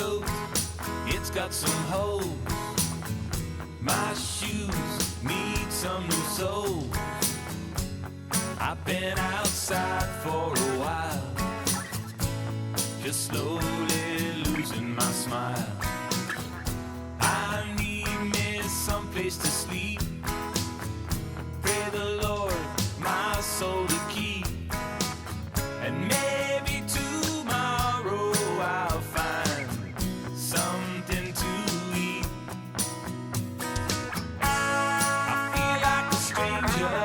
coat, it's got some holes. My shoes need some new soles. I've been outside for a while, just slowly losing my smile. I need me someplace to sleep. Pray the Lord my soul to keep. And maybe tomorrow I'll find something to eat. I feel like a stranger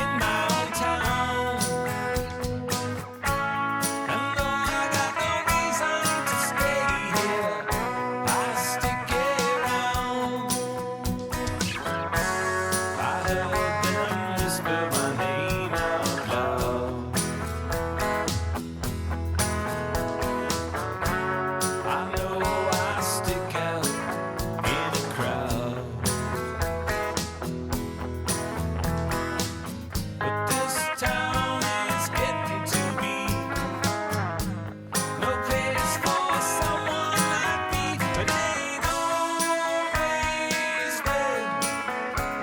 in my own town. And though I got no reason to stay here, I stick around. I heard them whisper my name out loud. I know I stick out in a crowd. But this town is getting to be no place for someone like me. But it ain't always been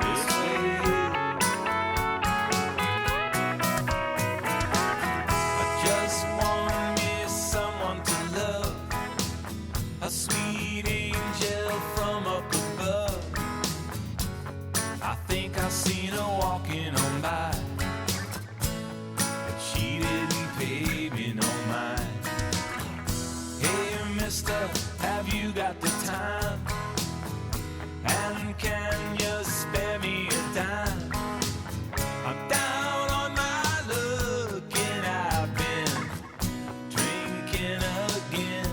this way. I just want me someone to love, a sweet angel from up above. I think I seen her walking on by, but she didn't pay me no mind. Hey mister, have you got the time? And can you spare me a dime? I'm down on my luck and I've been drinking again.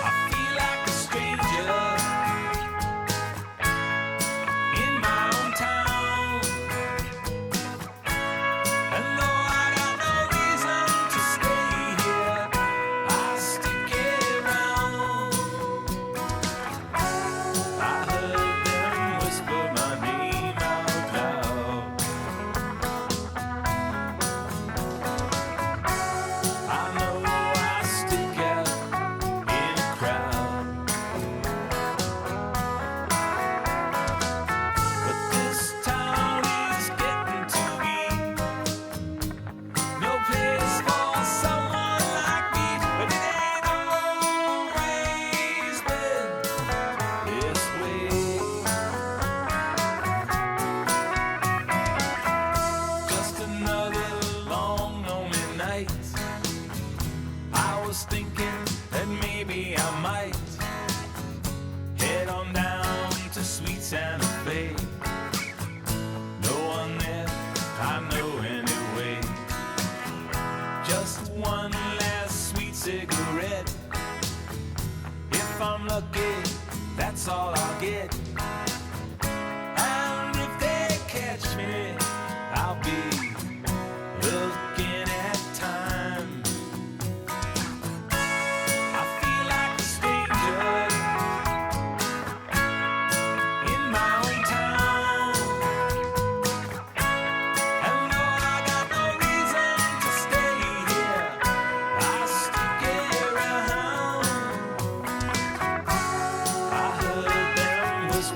I feel like a stranger in my own town. And though I got no reason to stay here, I stick around. I heard them whisper my name out loud. I know I stick out in a crowd. But this town is getting to be no place for someone like me. But it ain't always been this way. Just another long, lonely night. I was thinking that maybe I might head on down to sweet Santa Fe. No one there I know anyway. Just one last sweet cigarette. If I'm lucky, that's all I'll get. And if they catch me, I'll be looking at time. I feel like a stranger in my own town. And though I got no reason to stay here, I stick around. I heard them whisper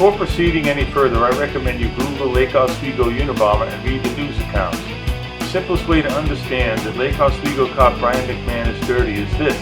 Before proceeding any further, I recommend you Google Lake Oswego Unabomber and read the news accounts. The simplest way to understand that Lake Oswego cop Brian McMahon is dirty is this.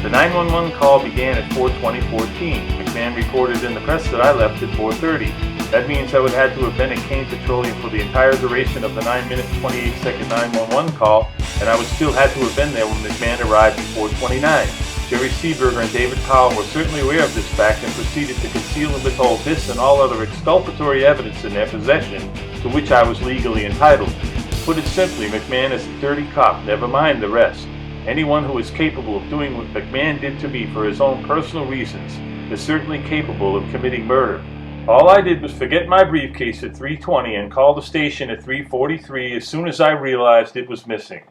The 911 call began at 4:20:14. McMahon reported in the press that I left at 4:30. That means I would have had to have been at Cain Petroleum for the entire duration of the 9-minute 28-second 911 call, and I would still have to have been there when McMahon arrived at 4:29. Jerry Seaberger and David Powell were certainly aware of this fact and proceeded to conceal and withhold this and all other exculpatory evidence in their possession to which I was legally entitled. To put it simply, McMahon is a dirty cop, never mind the rest. Anyone who is capable of doing what McMahon did to me for his own personal reasons is certainly capable of committing murder. All I did was forget my briefcase at 3:20 and call the station at 3:43 as soon as I realized it was missing.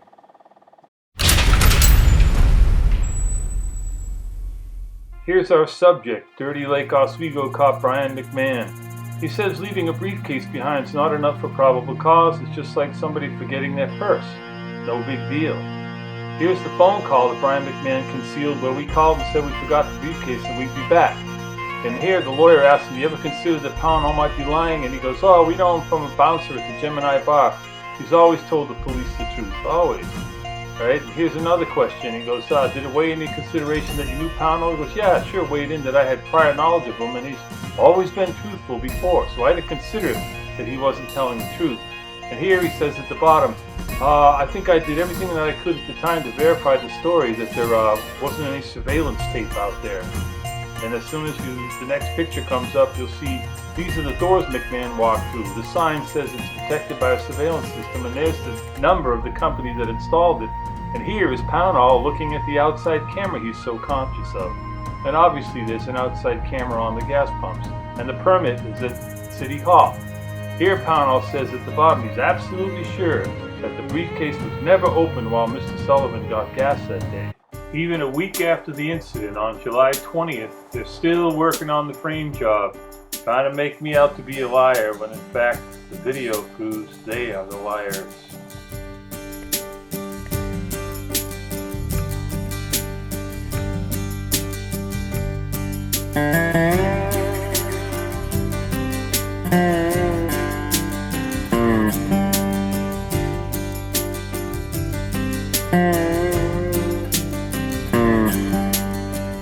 Here's our subject, Dirty Lake Oswego cop Brian McMahon. He says leaving a briefcase behind is not enough for probable cause. It's just like somebody forgetting their purse. No big deal. Here's the phone call that Brian McMahon concealed where we called and said we forgot the briefcase and we'd be back. And here the lawyer asked him, you ever considered that Pownall might be lying? And he goes, oh, we know him from a bouncer at the Gemini bar. He's always told the police the truth, always. Alright, here's another question. He goes, did it weigh into consideration that you knew Pownall? He goes, yeah, sure weighed in that I had prior knowledge of him and he's always been truthful before. So I had to consider that he wasn't telling the truth. And here he says at the bottom, I think I did everything that I could at the time to verify the story that there wasn't any surveillance tape out there. And as soon as the next picture comes up, you'll see these are the doors McMahon walked through. The sign says it's protected by a surveillance system, and there's the number of the company that installed it. And here is Pownall looking at the outside camera he's so conscious of. And obviously there's an outside camera on the gas pumps. And the permit is at City Hall. Here Pownall says at the bottom he's absolutely sure that the briefcase was never opened while Mr. Sullivan got gas that day. Even a week after the incident on July 20th, they're still working on the frame job, trying to make me out to be a liar when in fact the video proves they are the liars.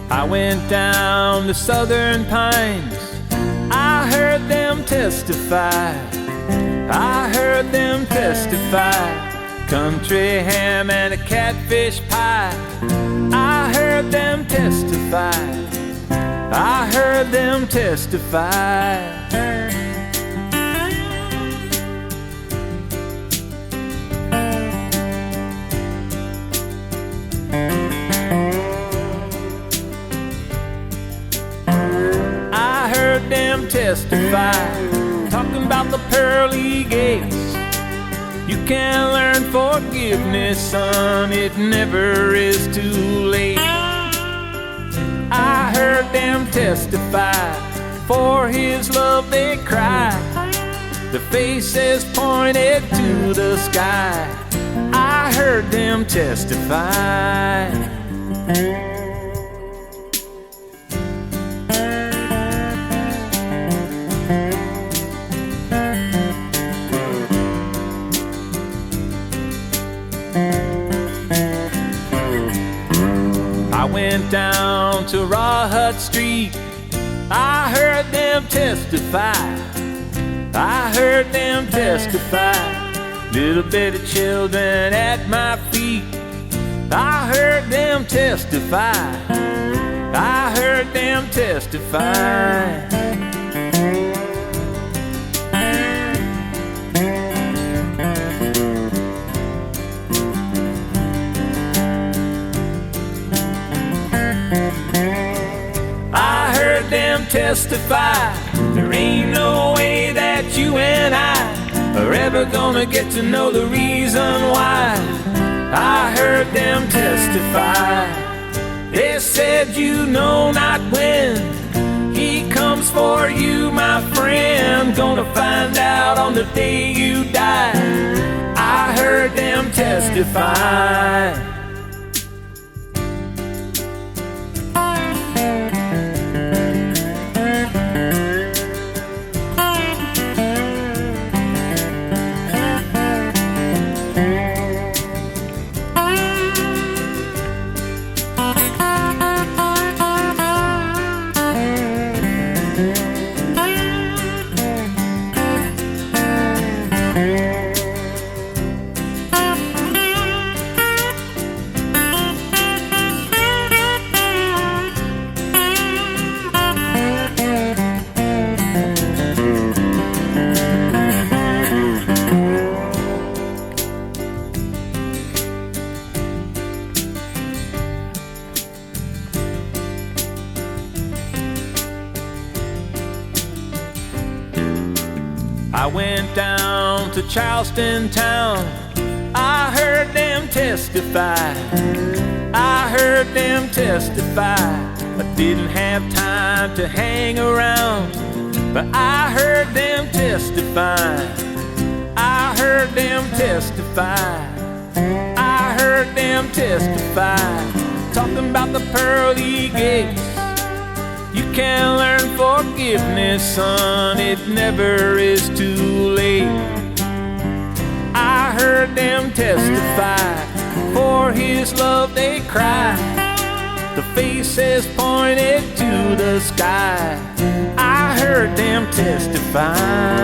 I went down the Southern Pines, I heard them testify, I heard them testify, country ham and a catfish pie, I heard them testify, I heard them testify. Them testify, talking about the pearly gates. You can learn forgiveness, son, it never is too late. I heard them testify, for his love they cry. Their faces pointed to the sky. I heard them testify. I went down to Raw Hut Street, I heard them testify, I heard them testify. Little bitty children at my feet, I heard them testify, I heard them testify. I heard them testify, there ain't no way that you and I are ever gonna get to know the reason why. I heard them testify, they said you know not when he comes for you, my friend, gonna find out on the day you die. I heard them testify. down to Charleston town. I heard them testify. I heard them testify. I didn't have time to hang around, but I heard them testify. I heard them testify. I heard them testify. Talking about the pearly gates. You can learn forgiveness, son, it never is too late. I heard them testify. For his love they cry. The faces pointed to the sky. I heard them testify.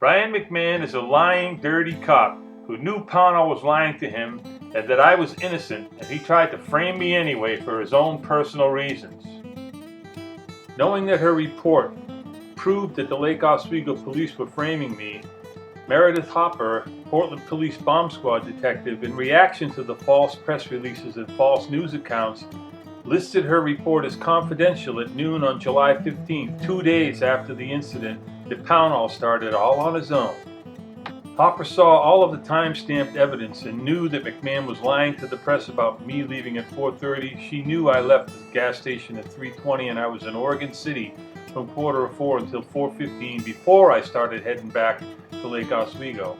Brian McMahon is a lying, dirty cop who knew Pownall was lying to him and that I was innocent, and he tried to frame me anyway for his own personal reasons. Knowing that her report proved that the Lake Oswego police were framing me, Meredith Hopper, Portland Police Bomb Squad detective, in reaction to the false press releases and false news accounts, listed her report as confidential at noon on July 15th, 2 days after the incident that Pownall started all on his own. Hopper saw all of the time-stamped evidence and knew that McMahon was lying to the press about me leaving at 4:30. She knew I left the gas station at 3:20 and I was in Oregon City from 4:45 until 4:15 before I started heading back to Lake Oswego.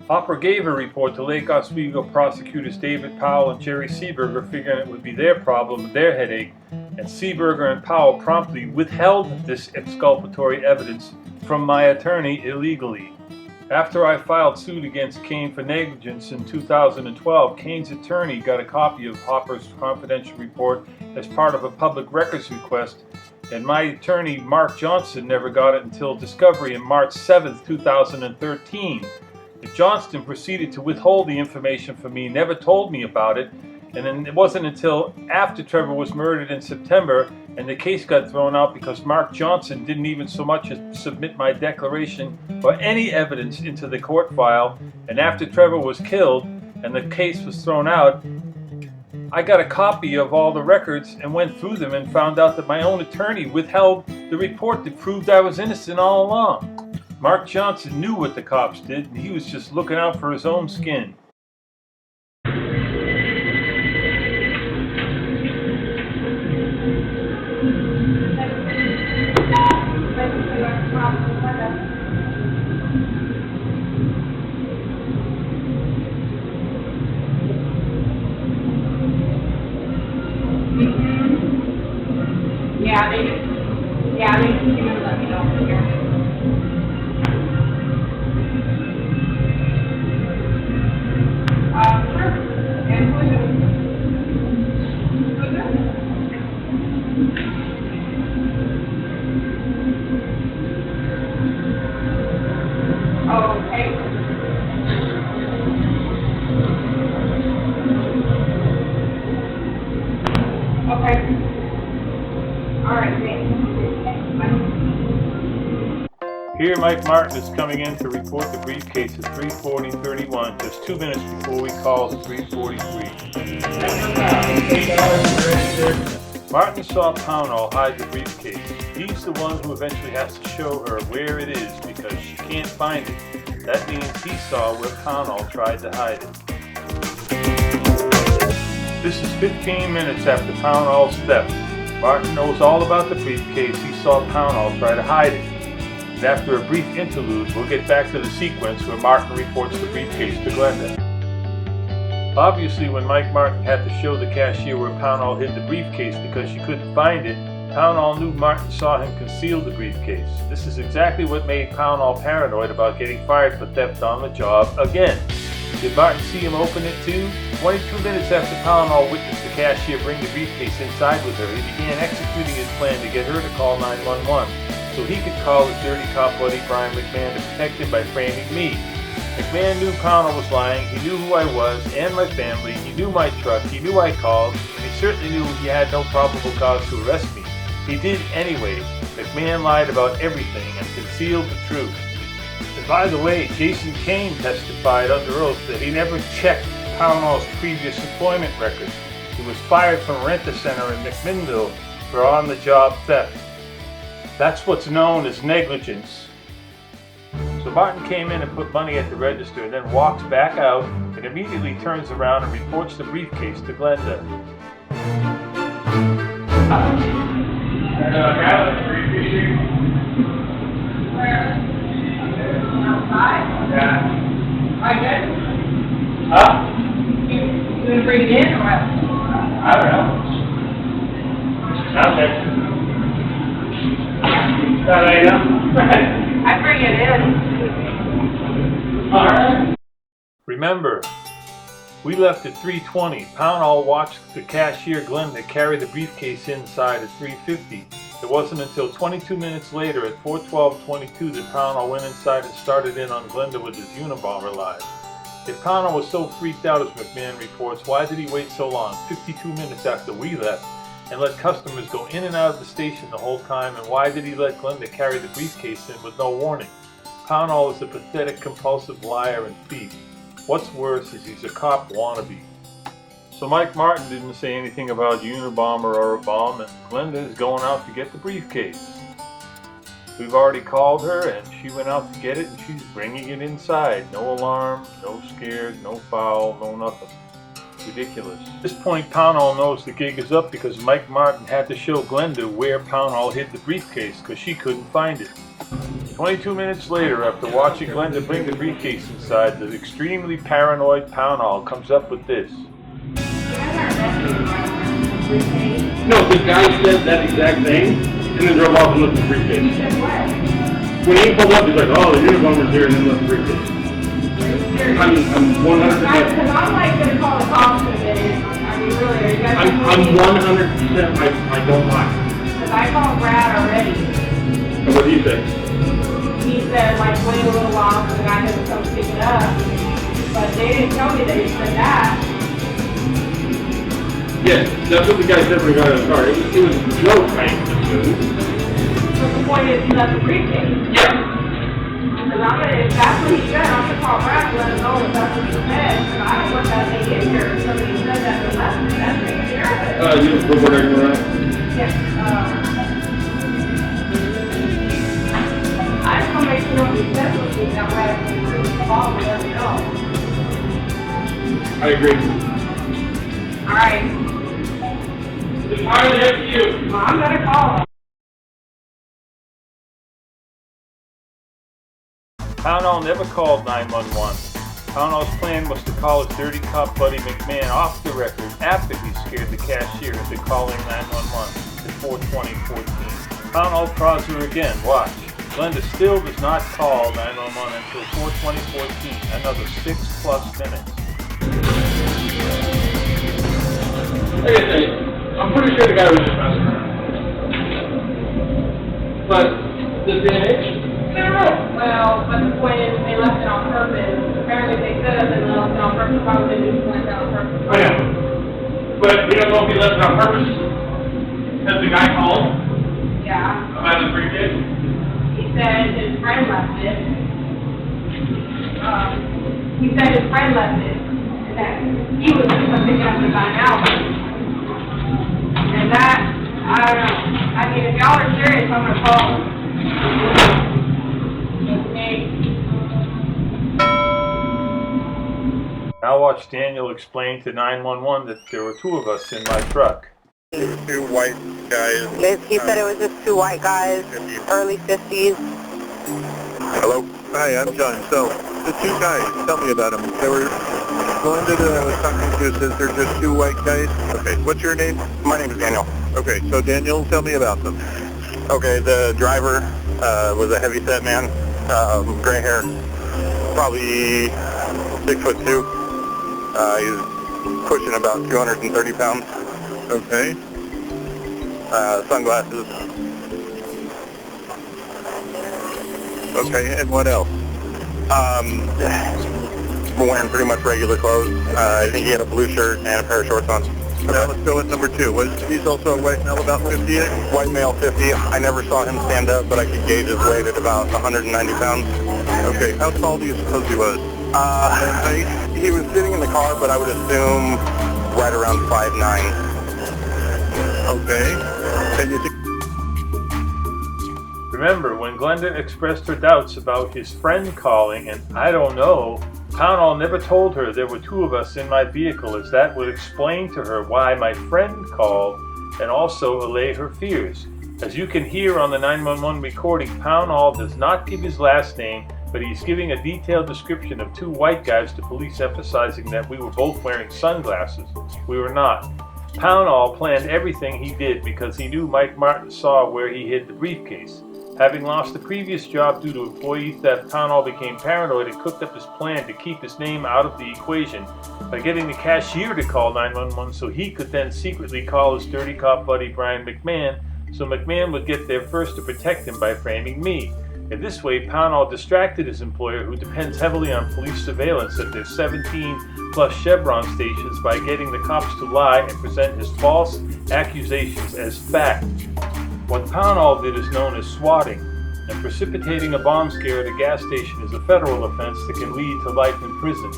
Hopper gave her report to Lake Oswego prosecutors David Powell and Jerry Seeberger, figuring it would be their problem, their headache, and Seeberger and Powell promptly withheld this exculpatory evidence from my attorney illegally. After I filed suit against Cain for negligence in 2012, Cain's attorney got a copy of Hopper's confidential report as part of a public records request, and my attorney, Mark Johnston, never got it until discovery on March 7, 2013. Johnston proceeded to withhold the information from me, never told me about it, and then it wasn't until after Trevor was murdered in September and the case got thrown out because Mark Johnson didn't even so much as submit my declaration or any evidence into the court file, and after Trevor was killed and the case was thrown out, I got a copy of all the records and went through them and found out that my own attorney withheld the report that proved I was innocent all along. Mark Johnson knew what the cops did, and he was just looking out for his own skin. Yeah, they can even let me know from here. Sure. And who's it? Oh, okay. Okay. All right, thanks. Here, Mike Martin is coming in to report the briefcase at 3:40:31, just 2 minutes before we call at 3:43. Martin saw Pownall hide the briefcase. He's the one who eventually has to show her where it is because she can't find it. That means he saw where Pownall tried to hide it. This is 15 minutes after Pownall's theft. Martin knows all about the briefcase. He saw Pownall try to hide it. And after a brief interlude, we'll get back to the sequence where Martin reports the briefcase to Glenda. Obviously, when Mike Martin had to show the cashier where Pownall hid the briefcase because she couldn't find it, Pownall knew Martin saw him conceal the briefcase. This is exactly what made Pownall paranoid about getting fired for theft on the job again. Did Martin see him open it too? 22 minutes after Pownall witnessed the cashier bring the briefcase inside with her, he began executing his plan to get her to call 911 so he could call his dirty cop buddy Brian McMahon to protect him by framing me. McMahon knew Pownall was lying, he knew who I was and my family, he knew my truck, he knew I called, and he certainly knew he had no probable cause to arrest me. He did anyway. McMahon lied about everything and concealed the truth. And by the way, Jason Cain testified under oath that he never checked Pownall's previous employment record. He was fired from Rent-A-Center in McMinnville for on-the-job theft. That's what's known as negligence. So Martin came in and put money at the register and then walks back out and immediately turns around and reports the briefcase to Glenda. Outside? Yeah. I guess. Huh? You gonna bring it in or what? I don't know. Sounds like. That I know. I bring it in. Alright. Remember, we left at 3:20. Pownall watched the cashier Glenda carry the briefcase inside at 3:50. It wasn't until 22 minutes later at 4:12:22 that Pownall went inside and started in on Glenda with his Unabomber live. If Pownall was so freaked out as McMahon reports, why did he wait so long, 52 minutes after we left, and let customers go in and out of the station the whole time, and why did he let Glenda carry the briefcase in with no warning? Pownall is a pathetic, compulsive liar and thief. What's worse is he's a cop wannabe. So Mike Martin didn't say anything about Unabomber or a bomb, and Glenda is going out to get the briefcase. We've already called her, and she went out to get it, and she's bringing it inside. No alarm, no scared, no foul, no nothing. Ridiculous. At this point, Pownall knows the gig is up because Mike Martin had to show Glenda where Pownall hid the briefcase because she couldn't find it. 22 minutes later, after watching Glenda bring the briefcase inside, the extremely paranoid Pownall comes up with this. No, the guy said that exact thing and then drove off and left the briefcase. When he pulled up, he's like, oh, the Unabomber's here, and then left the briefcase. I'm 100%. Because I'm like going to call the cops today. I mean, really, are you guys I'm 100%. I don't lie. Because I called Brad already. And what did he say? He said, like, wait a little while for the guy to come pick it up. But they didn't tell me that he said that. Yes, that's what the guy said when he got out of the car. It was a joke, right? But the point is, he left the briefcase. Yeah. Because I'm going to, if that's what he said, I'm going to call Brad and let him know if that's what he said. Because I don't want that thing in here. If somebody said that to left me, that's taking care of it. You just report everyone out? Yes. I just want to make sure nobody says something that way I can really call and let me know. I agree. All right. It's entirely up to you. Well, I'm going to call him. Pownall never called 911. Pownall's plan was to call his dirty cop buddy McMahon off the record after he scared the cashier into calling 911 at 4:20:14. Pownall prods her again. Watch. Glenda still does not call 911 until 4:20:14, another 6+ minutes. Like I say, I'm pretty sure the guy was just messing around. But the damage? Well, but the point is, they left it on purpose. Apparently, they could have been left it on purpose. Probably they just left it on purpose. I know. But we don't know if he left it on purpose. Has the guy called Yeah. about his briefcase? He said his friend left it. He said his friend left it. And that he was just going to pick it up and find out. And that, I don't know. I mean, if y'all are serious, I'm going to call him. Now watched Daniel explain to 911 that there were two of us in my truck. Two white guys. He said it was just two white guys, early 50s. Hello? Hi, I'm John. So, the two guys, tell me about them. They were, Glenda that I was talking to says they're just two white guys. Okay, what's your name? My name is Daniel. Okay, so Daniel, tell me about them. Okay, the driver was a heavy-set man, gray hair, probably 6'2". He was pushing about 230 pounds. Okay. Sunglasses. Okay, and what else? Wearing pretty much regular clothes. I think he had a blue shirt and a pair of shorts on. Now let's go with number two. He's also a white male, about 58? White male, 50. I never saw him stand up, but I could gauge his weight at about 190 pounds. Okay, how tall do you suppose he was? He was sitting in the car, but I would assume right around 5'9". Okay. And you think... Remember, when Glenda expressed her doubts about his friend calling, and I don't know, Pownall never told her there were two of us in my vehicle, as that would explain to her why my friend called and also allay her fears. As you can hear on the 911 recording, Pownall does not give his last name, but he's giving a detailed description of two white guys to police, emphasizing that we were both wearing sunglasses. We were not. Pownall planned everything he did because he knew Mike Martin saw where he hid the briefcase. Having lost the previous job due to employee theft, Pownall became paranoid and cooked up his plan to keep his name out of the equation by getting the cashier to call 911 so he could then secretly call his dirty cop buddy Brian McMahon, so McMahon would get there first to protect him by framing me. In this way, Pownall distracted his employer, who depends heavily on police surveillance at their 17-plus Chevron stations, by getting the cops to lie and present his false accusations as fact. What Pownall did is known as swatting, and precipitating a bomb scare at a gas station is a federal offense that can lead to life in prison.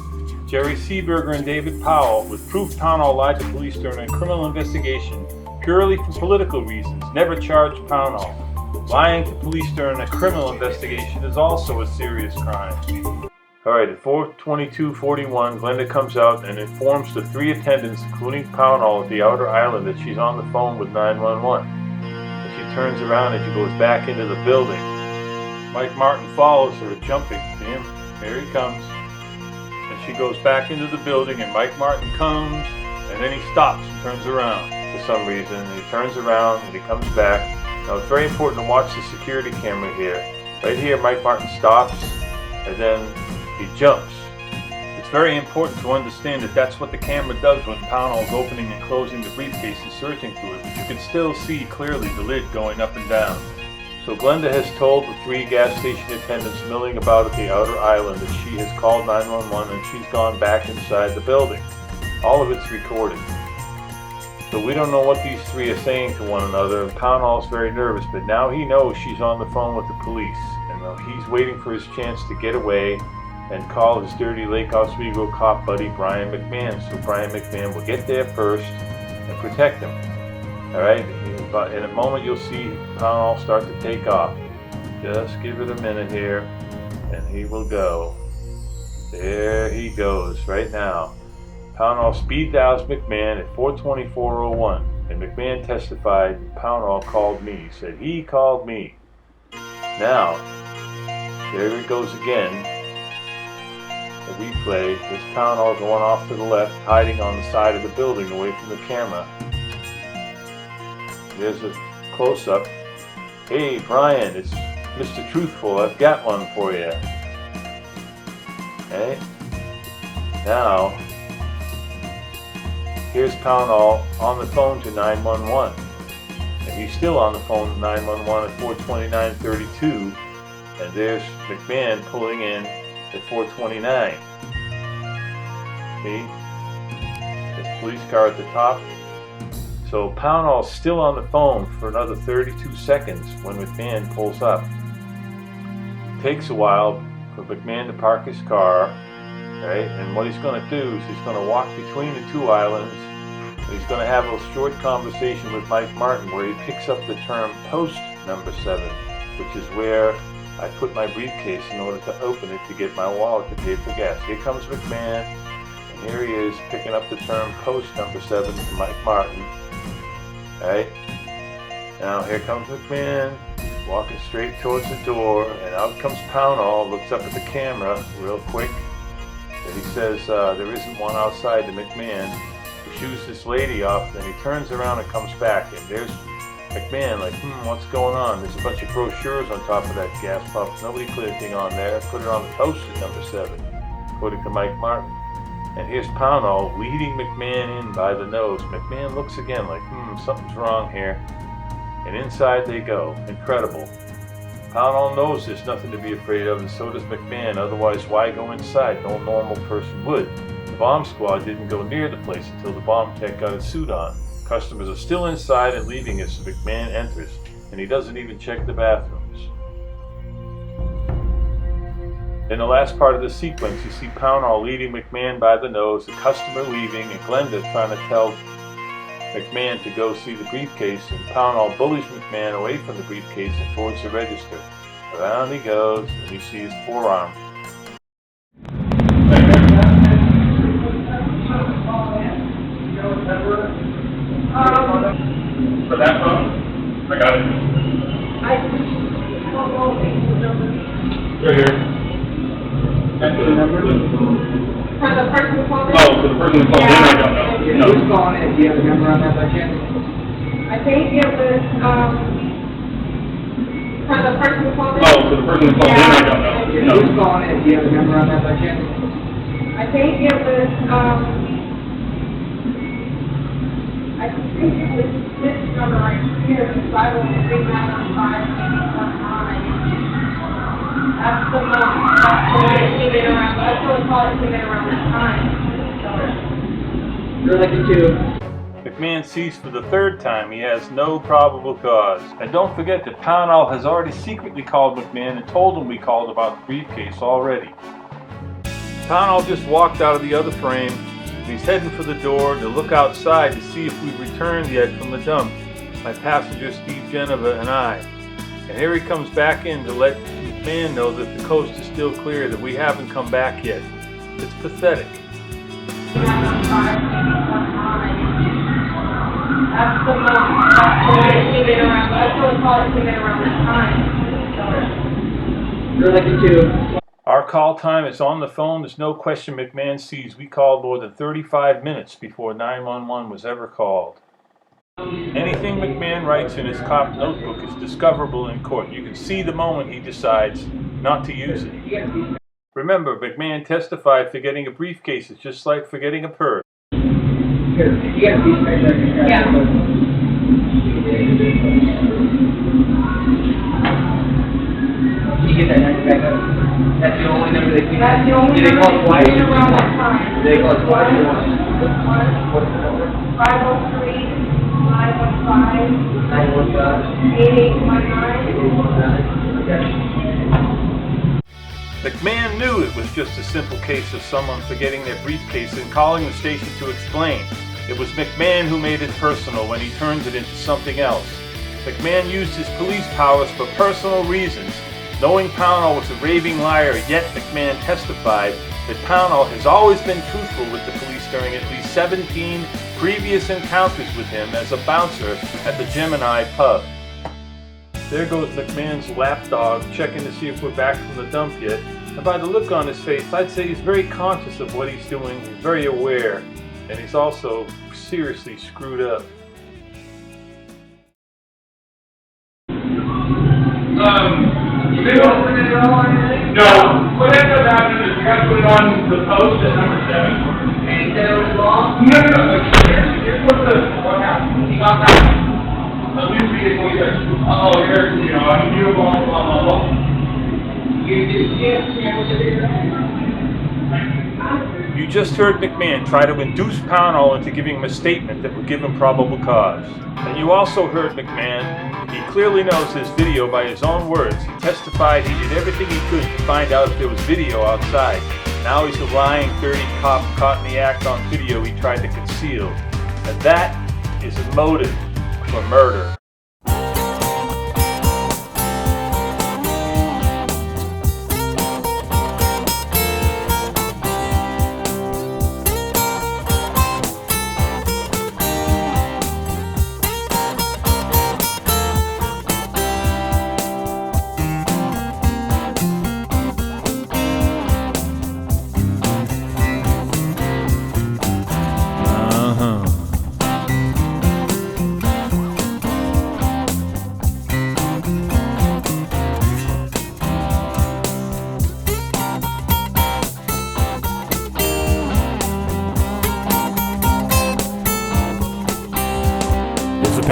Jerry Seaberger and David Powell, with proof Pownall lied to police during a criminal investigation purely for political reasons, never charged Pownall. Lying to police during a criminal investigation is also a serious crime. Alright, at 4:22:41, Glenda comes out and informs the three attendants, including Pownall, at the outer island that she's on the phone with 911. As she turns around and she goes back into the building, Mike Martin follows her, jumping. See him? Here he comes. And she goes back into the building, and Mike Martin comes, and then he stops and turns around for some reason. And he turns around and he comes back. Now it's very important to watch the security camera here. Right here, Mike Martin stops, and then he jumps. It's very important to understand that that's what the camera does when Pownall's opening and closing the briefcase and searching through it, but you can still see clearly the lid going up and down. So Glenda has told the three gas station attendants milling about at the outer island that she has called 911 and she's gone back inside the building. All of it's recorded. So we don't know what these three are saying to one another, and Pownall's very nervous, but now he knows she's on the phone with the police, and he's waiting for his chance to get away and call his dirty Lake Oswego cop buddy Brian McMahon, so Brian McMahon will get there first and protect him. Alright, in a moment you'll see Pownall start to take off. Just give it a minute here, and he will go. There he goes, right now. Pownall speed dials McMahon at 4:24:01, and McMahon testified, Pownall called me, said he called me. Now, there it goes again. The replay, this Pownall going off to the left, hiding on the side of the building away from the camera. There's a close-up. Hey Brian, it's Mr. Truthful, I've got one for you. Okay, now, here's Pownall on the phone to 911. And he's still on the phone to 911 at 4:29:32. And there's McMahon pulling in at 4:29. See? There's a police car at the top. So Pownall's still on the phone for another 32 seconds when McMahon pulls up. It takes a while for McMahon to park his car. Right? And what he's going to do is he's going to walk between the two islands. He's going to have a short conversation with Mike Martin where he picks up the term post number 7, which is where I put my briefcase in order to open it to get my wallet to pay for gas. Here comes McMahon, And here he is picking up the term post number 7 to Mike Martin. Right? Now here comes McMahon, walking straight towards the door, and out comes Pownall, looks up at the camera real quick, and he says there isn't one outside to McMahon. He shoos this lady off, then he turns around and comes back, and there's McMahon like, what's going on? There's a bunch of brochures on top of that gas pump. Nobody put anything on there. Put it on the post at number 7, according to Mike Martin. And here's Pownall leading McMahon in by the nose. McMahon looks again like, something's wrong here. And inside they go. Incredible. Pownall knows there's nothing to be afraid of, and so does McMahon. Otherwise, why go inside? No normal person would. The bomb squad didn't go near the place until the bomb tech got his suit on. Customers are still inside and leaving as McMahon enters, and he doesn't even check the bathrooms. In the last part of the sequence, you see Pownall leading McMahon by the nose, the customer leaving, and Glenda trying to tell McMahon to go see the briefcase, and Pownall bullies McMahon away from the briefcase and towards the register. Around he goes, and you see his forearm. For that phone? I got it. Right here. That's the number? For the person who called in? Oh, for the person who called in, I don't know. Who's calling in? Do you have a number on that by chance? I think it was, for the person who called in? Oh, for the person who called in, I don't know. Who's calling in? Do you have a number on that by chance? I think it was, I think it was this number right here, the 503-915-19. That's the one, that's the one that came in around, that's the one call that came in around that time. You're lucky too. McMahon sees for the 3rd time he has no probable cause. And don't forget that Pownall has already secretly called McMahon and told him we called about the briefcase already. Pownall just walked out of the other frame. He's heading for the door to look outside to see if we've returned yet from the dump. My passenger Steve Geneva and I. And here he comes back in to let McMahon know that the coast is still clear, that we haven't come back yet. It's pathetic. That's the one that came in around, that's the one call that came in around that time. You're lucky too. Our call time is on the phone. There's no question McMahon sees we called more than 35 minutes before 911 was ever called. Anything McMahon writes in his cop notebook is discoverable in court. You can see the moment he decides not to use it. Remember, McMahon testified forgetting a briefcase is just like forgetting a purse. Here, you got a piece right there. Yeah. Can you get that number back up? That's the only number they keep. That's the only Did they number call twice? came in around that time. Did they call twice or once? What's the number? 503-915-8819. McMahon knew it was just a simple case of someone forgetting their briefcase and calling the station to explain. It was McMahon who made it personal when he turned it into something else. McMahon used his police powers for personal reasons. Knowing Pownall was a raving liar, yet McMahon testified that Pownall has always been truthful with the police during at least 17 previous encounters with him as a bouncer at the Gemini pub. There goes McMahon's lapdog, checking to see if we're back from the dump yet. And by the look on his face, I'd say he's very conscious of what he's doing, he's very aware, and he's also seriously screwed up. No. What ends up happening is you guys put it on the post at number 7. And he said it was wrong? No. Here's what happened. He got that. A new vehicle, he's like, here's, I'm new, blah, blah, blah. You just heard McMahon try to induce Pownall into giving him a statement that would give him probable cause. And you also heard McMahon. He clearly knows his video by his own words. He testified he did everything he could to find out if there was video outside. Now he's a lying, dirty cop caught in the act on video he tried to conceal. And that is a motive for murder.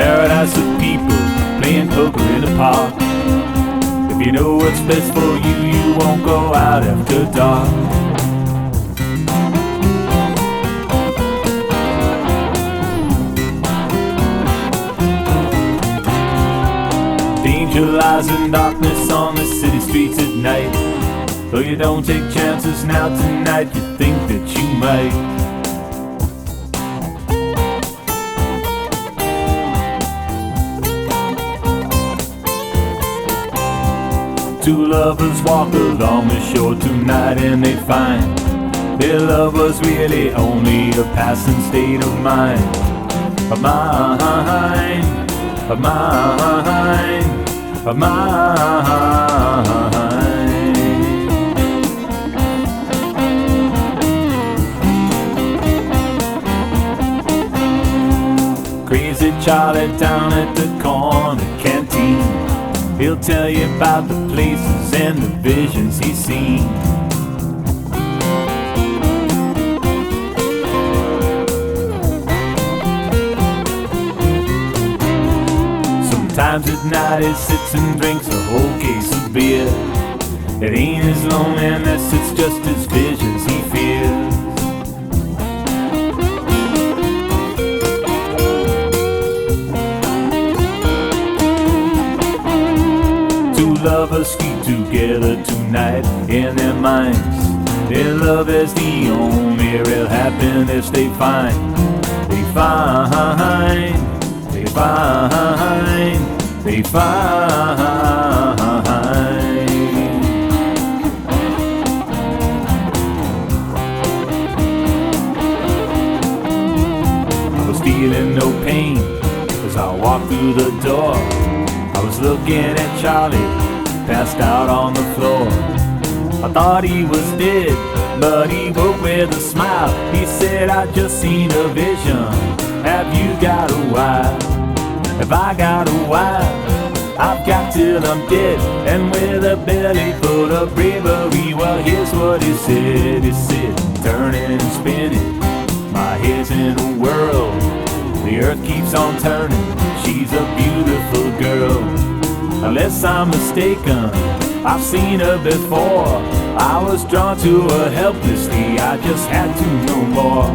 paradise of people playing poker in the park. If you know what's best for you, you won't go out after dark. Danger lies in darkness on the city streets at night. Though you don't take chances now tonight, you think that you might. Two lovers walk along the shore tonight and they find their love was really only a passing state of mind. Of mine, of mine, of mine. Crazy Charlie down at the corner canteen, he'll tell you about the places and the visions he's seen. Sometimes at night he sits and drinks a whole case of beer. It ain't his loneliness, it's just his visions he fears. Two lovers sleep together tonight in their minds. Their love is the only real happiness they find. They find, they find, they find. I was feeling no pain as I walked through the door. I was looking at Charlie, passed out on the floor. I thought he was dead, but he woke with a smile. He said, I just seen a vision. Have you got a while? Have I got a while? I've got till I'm dead, and with a belly full of bravery. Well, here's what he said. He said, turning and spinning, my head's in a whirl. The earth keeps on turning, she's a beautiful girl. Unless I'm mistaken, I've seen her before. I was drawn to her helplessly, I just had to know more.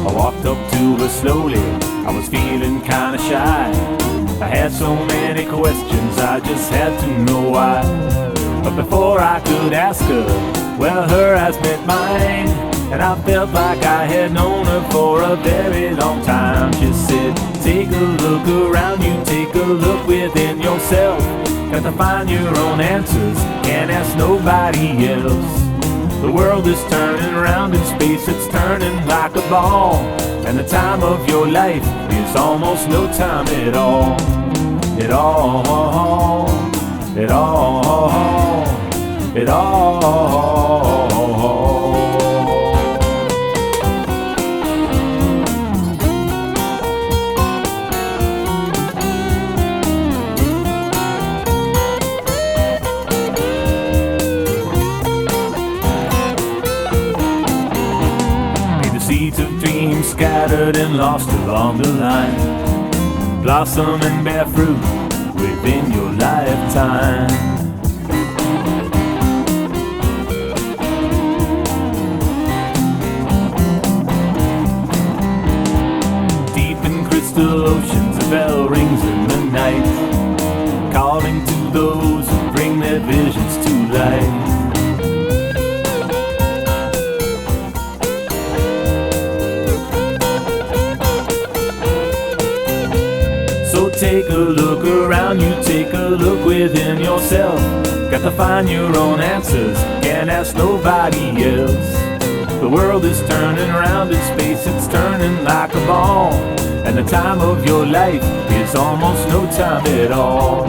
I walked up to her slowly, I was feeling kinda shy. I had so many questions, I just had to know why. But before I could ask her, well, her eyes met mine, and I felt like I had known her for a very long time. She said, take a look around you, take a look within yourself. Got to find your own answers, can't ask nobody else. The world is turning around in space, it's turning like a ball. And the time of your life is almost no time at all. At all, at all, at all. Seeds of dreams scattered and lost along the line, blossom and bear fruit within your lifetime. Deep in crystal oceans, a bell rings in the night, calling to those who bring their visions to life. Take a look around you, take a look within yourself. Got to find your own answers, can't ask nobody else. The world is turning around in space, it's turning like a ball. And the time of your life is almost no time at all.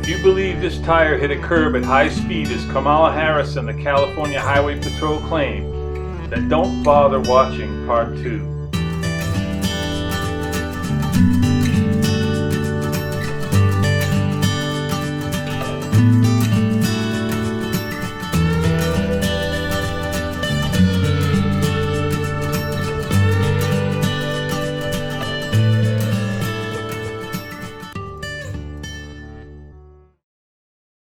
If you believe this tire hit a curb at high speed as Kamala Harris and the California Highway Patrol claim, then don't bother watching part 2.